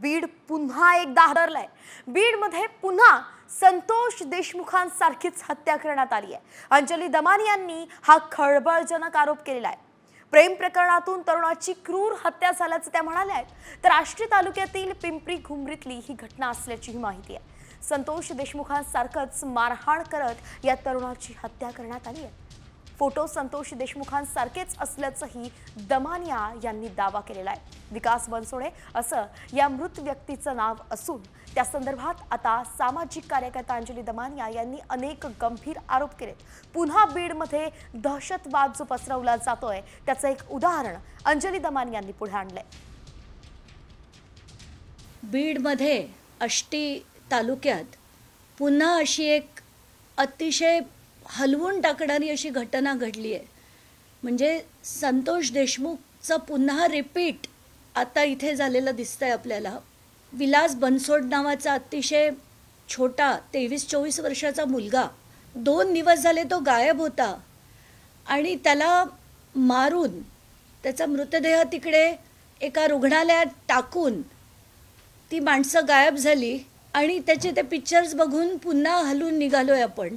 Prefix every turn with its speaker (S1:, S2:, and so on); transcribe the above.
S1: बीड पुन्हा एकदा हादरलाय। बीडमध्ये पुन्हा संतोष देशमुखांसारखीच हत्या करण्यात आली आहे। अंजली दमानी यांनी हा खळबळजनक आरोप केलेला आहे। प्रेम प्रकरणातून तरुणाची क्रूर हत्या झाल्याचं त्या म्हणाल्या आहेत। तर आष्टी तालुक्यातील पिंपरी घुमरीतली ही घटना असल्याची माहिती आहे। संतोष देशमुखांसारखंच मारहाण करत या तरुणाची हत्या करण्यात आली आहे। फोटो संतोष देशमुखांसारखेच असल्याचंही दमानिया यांनी दावा केलेला आहे। विकास बनसोडे असं या मृत व्यक्तीचं नाव असून त्या संदर्भात आता सामाजिक कार्यकर्ता अंजली दमानिया यांनी अनेक गंभीर आरोप केले। पुन्हा बीडमध्ये दहशतवाद जो पसरवला जातोय त्याचं एक उदाहरण अंजली दमानिया यांनी पुढे आणलंय।
S2: बीडमध्ये आष्टी तालुक्यात पुन्हा अशी एक अतिशय हलवून टाकणारी अशी घटना घडली आहे। म्हणजे संतोष देशमुखचं पुन्हा रिपीट आता इथे झालेलं दिसतंय आपल्याला। विलास बनसोड नावाचा अतिशय छोटा 23-24 वर्षाचा मुलगा 2 दिवस झाले तो गायब होता आणि त्याला मारून त्याचा मृतदेह तिकडे एका रुग्णालयात टाकून ती माणसं गायब झाली आणि त्याचे ते पिक्चर्स बघून पुन्हा हलून निघालोय आपण।